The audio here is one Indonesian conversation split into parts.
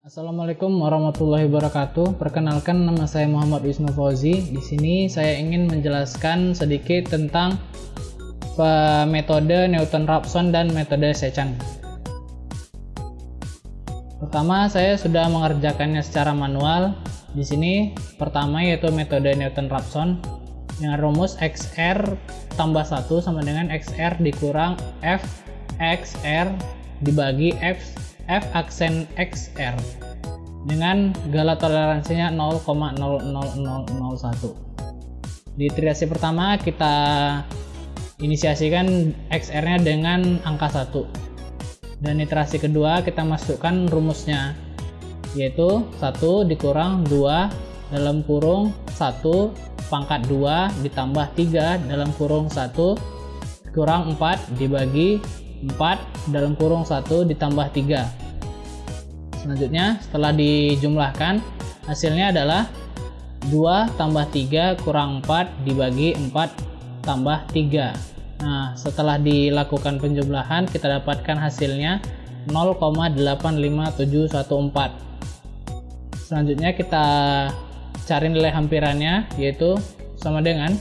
Assalamualaikum warahmatullahi wabarakatuh. Perkenalkan, nama saya Muhammad Wisnu Fauzi. Di sini saya ingin menjelaskan sedikit tentang metode Newton-Raphson dan metode Secant. Pertama, saya sudah mengerjakannya secara manual. Di sini pertama yaitu metode Newton-Raphson dengan rumus XR tambah 1 sama dengan XR dikurang F XR dibagi F aksen XR dengan skala toleransinya 0,00001. Di iterasi pertama kita inisiasikan XR-nya dengan angka 1, dan iterasi kedua kita masukkan rumusnya, yaitu 1 dikurang 2 dalam kurung 1 pangkat 2 ditambah 3 dalam kurung 1 kurang 4 dibagi 4 dalam kurung 1 ditambah 3. Selanjutnya setelah dijumlahkan, hasilnya adalah 2 tambah 3 kurang 4 dibagi 4 tambah 3. Nah, setelah dilakukan penjumlahan kita dapatkan hasilnya 0,85714. Selanjutnya kita cari nilai hampirannya, yaitu sama dengan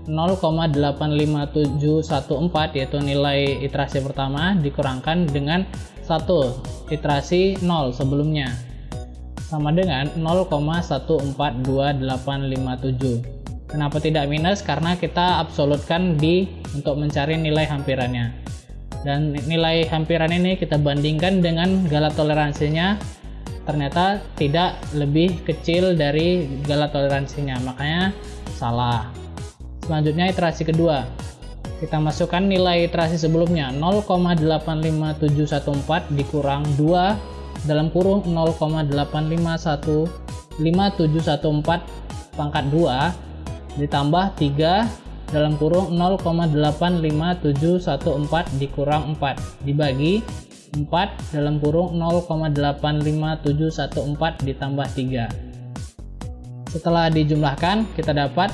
0,85714, yaitu nilai iterasi pertama dikurangkan dengan 1 iterasi 0 sebelumnya, sama dengan 0,142857. Kenapa tidak minus? Karena kita absolutkan untuk mencari nilai hampirannya, dan nilai hampiran ini kita bandingkan dengan skala toleransinya, ternyata tidak lebih kecil dari skala toleransinya, makanya salah. Selanjutnya iterasi kedua, kita masukkan nilai iterasi sebelumnya 0,85714 dikurang 2 dalam kurung 0,85714 pangkat 2 ditambah 3 dalam kurung 0,85714 dikurang 4 dibagi 4 dalam kurung 0,85714 ditambah 3. Setelah dijumlahkan kita dapat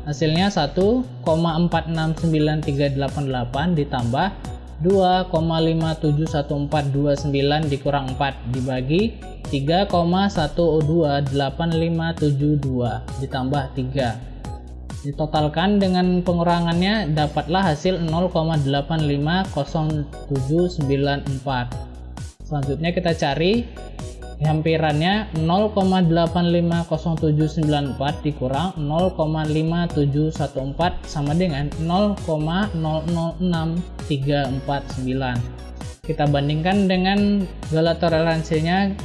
hasilnya 1,469388 ditambah 2,571429 dikurang 4 dibagi 3,128572 ditambah 3. Ditotalkan dengan pengurangannya dapatlah hasil 0,85074. Selanjutnya kita cari hampirannya, 0,85074 dikurang 0,5714 sama dengan 0,006349. Kita bandingkan dengan skala toleransinya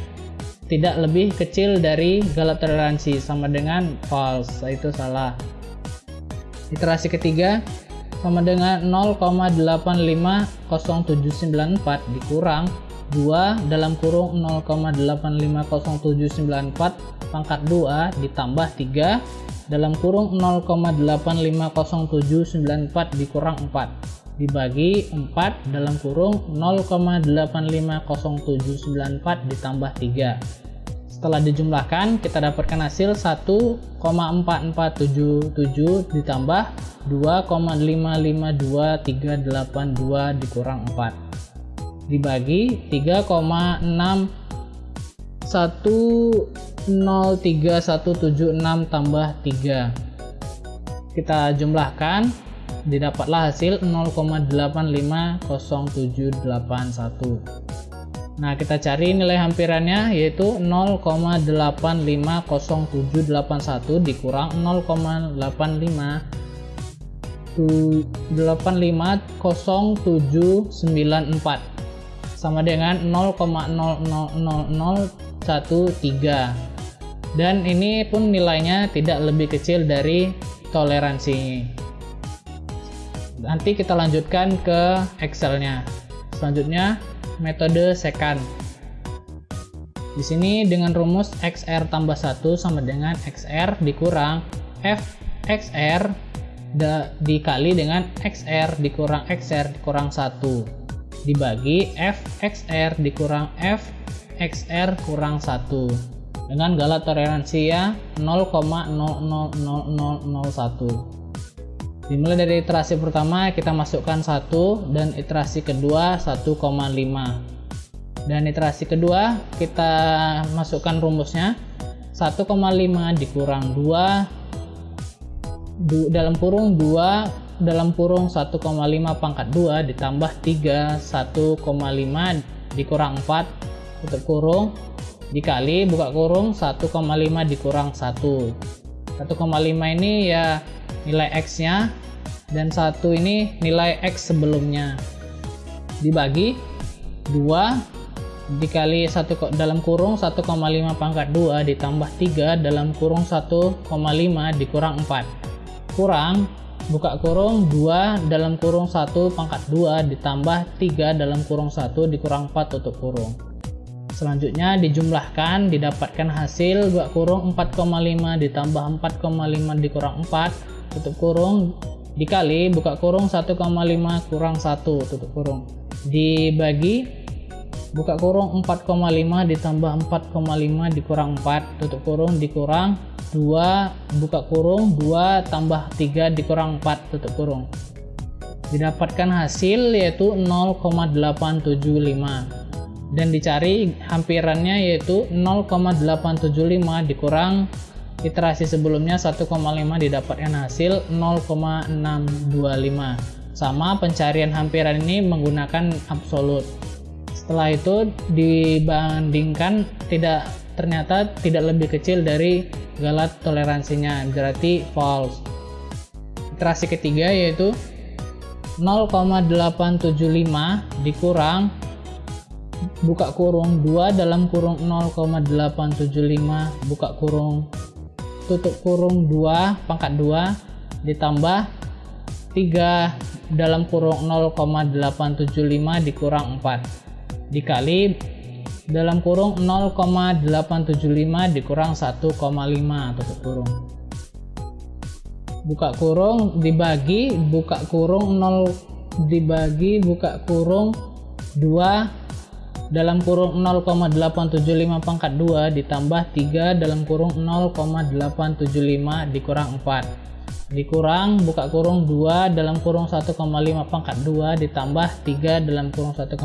tidak lebih kecil dari skala toleransi, sama dengan false, itu salah. Iterasi ketiga sama dengan 0,85074 dikurang 2 dalam kurung 0,85074 pangkat 2 ditambah 3 dalam kurung 0,85074 dikurang 4 dibagi 4 dalam kurung 0,85074 ditambah 3. Setelah dijumlahkan kita dapatkan hasil 1,4477 ditambah 2,552382 dikurang 4 dibagi 3,603176 tambah 3. Kita jumlahkan, didapatlah hasil 0,85071. Nah, kita cari nilai hampirannya, yaitu 0,85071 dikurang 0,85074 sama dengan 0,00013, dan ini pun nilainya tidak lebih kecil dari toleransi. Nanti kita lanjutkan ke Excel-nya. Selanjutnya metode Secant. Di sini dengan rumus XR tambah 1 sama dengan XR dikurang F XR dikali dengan XR dikurang XR dikurang 1 dibagi F XR dikurang F XR kurang 1 dengan skala toleransi ya 0,00001. Dimulai dari iterasi pertama kita masukkan 1 dan iterasi kedua 1,5. Dan iterasi kedua kita masukkan rumusnya 1,5 dikurang 2 dalam kurung 2 dalam kurung 1,5 pangkat 2 ditambah 3 1,5 dikurang 4 tutup kurung dikali buka kurung 1,5 dikurang 1. 1,5 ini ya nilai X nya dan 1 ini nilai X sebelumnya, dibagi 2 dikali 1 dalam kurung 1,5 pangkat 2 ditambah 3 dalam kurung 1,5 dikurang 4 kurang buka kurung 2 dalam kurung 1 pangkat 2 ditambah 3 dalam kurung 1 dikurang 4 tutup kurung. Selanjutnya dijumlahkan, didapatkan hasil buka kurung 4,5 ditambah 4,5 dikurang 4 tutup kurung dikali buka kurung 1,5 kurang 1 tutup kurung dibagi buka kurung 4,5 ditambah 4,5 dikurang 4 tutup kurung dikurang 2 buka kurung 2 tambah 3 dikurang 4 tutup kurung. Didapatkan hasil yaitu 0,875 dan dicari hampirannya yaitu 0,875 dikurang iterasi sebelumnya 1,5 didapatkan hasil 0,625. Sama pencarian hampiran ini menggunakan absolut. Setelah itu dibandingkan ternyata tidak lebih kecil dari galat toleransinya, berarti false. Iterasi ketiga yaitu 0,875 dikurang buka kurung 2 dalam kurung 0,875 buka kurung tutup kurung 2 pangkat 2 ditambah 3 dalam kurung 0,875 dikurang 4 dikali dalam kurung 0,875 dikurang 1,5 tutup kurung buka kurung dibagi buka kurung 0 dibagi buka kurung 2 dalam kurung 0,875 pangkat 2 ditambah 3 dalam kurung 0,875 dikurang 4 dikurang buka kurung 2 dalam kurung 1,5 pangkat 2 ditambah 3 dalam kurung 1,5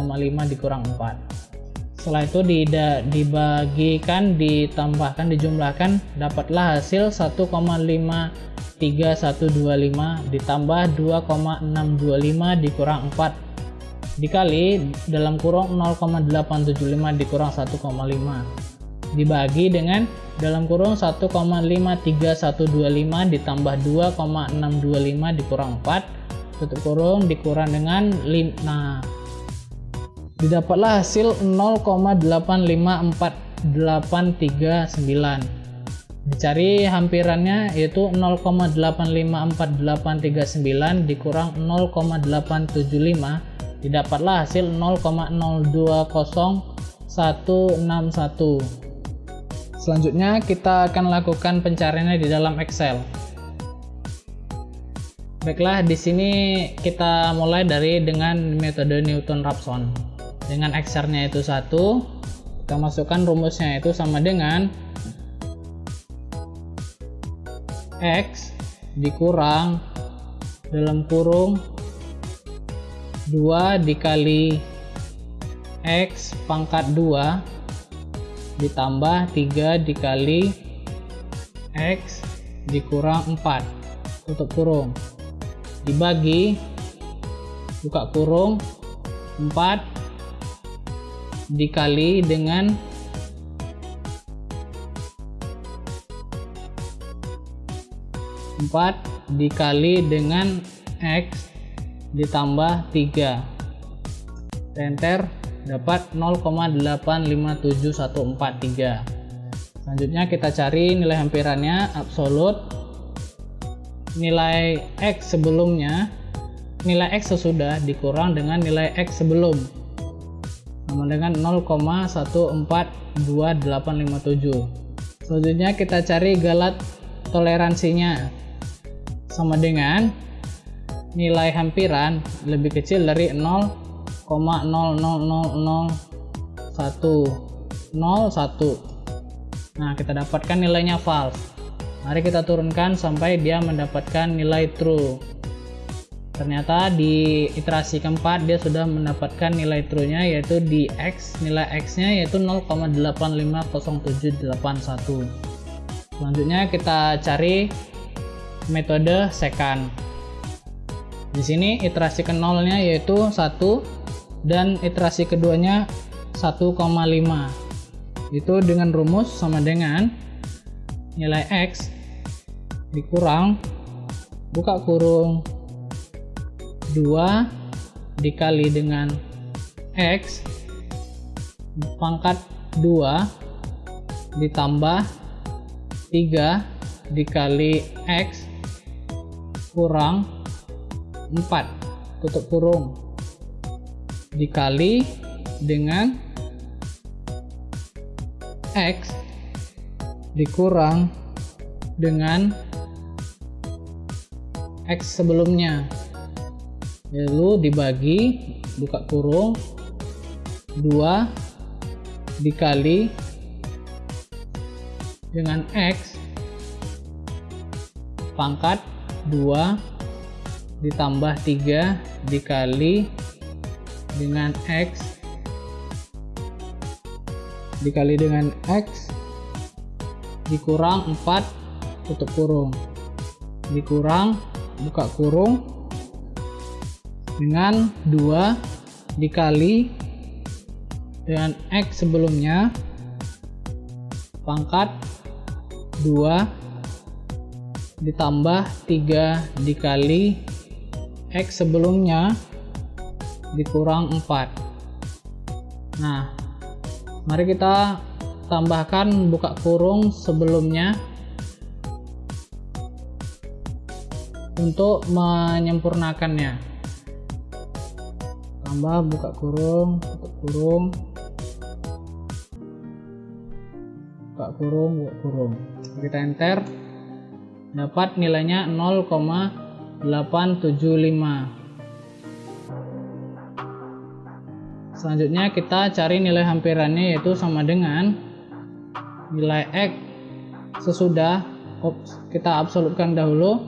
dikurang 4. Setelah itu dibagikan, ditambahkan, dijumlahkan, dapatlah hasil 1,53125 ditambah 2,625 dikurang 4 dikali dalam kurung 0,875 dikurang 1,5 dibagi dengan dalam kurung 1,53125 ditambah 2,625 dikurang 4 tutup kurung dikurang dengan 5. Nah, didapatlah hasil 0,85489. Dicari hampirannya yaitu 0,85489 dikurang 0,875, didapatlah hasil 0,020161. Selanjutnya kita akan lakukan pencariannya di dalam Excel. Baiklah, di sini kita mulai dengan metode Newton-Raphson. Dengan X-nya itu 1, kita masukkan rumusnya itu sama dengan X dikurang dalam kurung 2 dikali X pangkat 2 ditambah 3 dikali X dikurang 4 tutup kurung dibagi buka kurung 4 dikali dengan 4 dikali dengan X ditambah 3 enter, dapat 0,857143. Selanjutnya kita cari nilai hampirannya absolut. Nilai X sebelumnya, nilai X sesudah dikurang dengan nilai X sebelum, sama dengan 0,142857. Selanjutnya kita cari galat toleransinya, sama dengan nilai hampiran lebih kecil dari 0,000101. Nah, kita dapatkan nilainya false. Mari kita turunkan sampai dia mendapatkan nilai true. Ternyata di iterasi keempat dia sudah mendapatkan nilai true-nya yaitu di X, nilai X-nya yaitu 0,850781. Selanjutnya kita cari metode second. Di sini iterasi ke nolnya yaitu 1 dan iterasi keduanya 1,5. Itu dengan rumus sama dengan nilai X dikurang buka kurung 2 dikali dengan X pangkat 2 ditambah 3 dikali X kurang 4 tutup kurung dikali dengan X dikurang dengan X sebelumnya, lalu dibagi buka kurung 2 dikali dengan X pangkat 2 ditambah 3 dikali dengan X dikali dengan X dikurang 4 tutup kurung dikurang buka kurung dengan 2 dikali dengan X sebelumnya pangkat 2 ditambah 3 dikali X sebelumnya dikurang 4. Nah, mari kita tambahkan buka kurung sebelumnya untuk menyempurnakannya. Tambah buka kurung, tutup kurung, buka kurung, buka kurung. Kita enter, dapat nilainya 0,875. Selanjutnya kita cari nilai hampirannya yaitu sama dengan nilai X sesudah kita absolutkan dahulu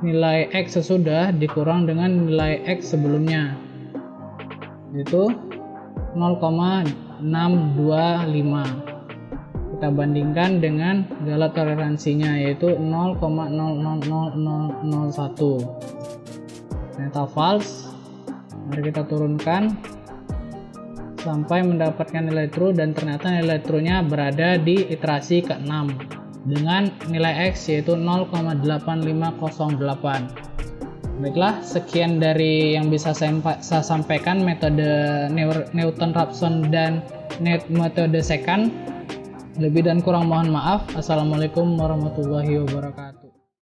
nilai X sesudah dikurang dengan nilai X sebelumnya yaitu 0,625. Kita bandingkan dengan skala toleransinya yaitu 0,000001. Ternyata false. Mari kita turunkan sampai mendapatkan nilai true dan ternyata nilai true-nya berada di iterasi ke-6 dengan nilai X yaitu 0,8508. Baiklah, sekian dari yang bisa saya sampaikan metode Newton-Raphson dan metode second. Lebih dan kurang mohon maaf. Assalamualaikum warahmatullahi wabarakatuh.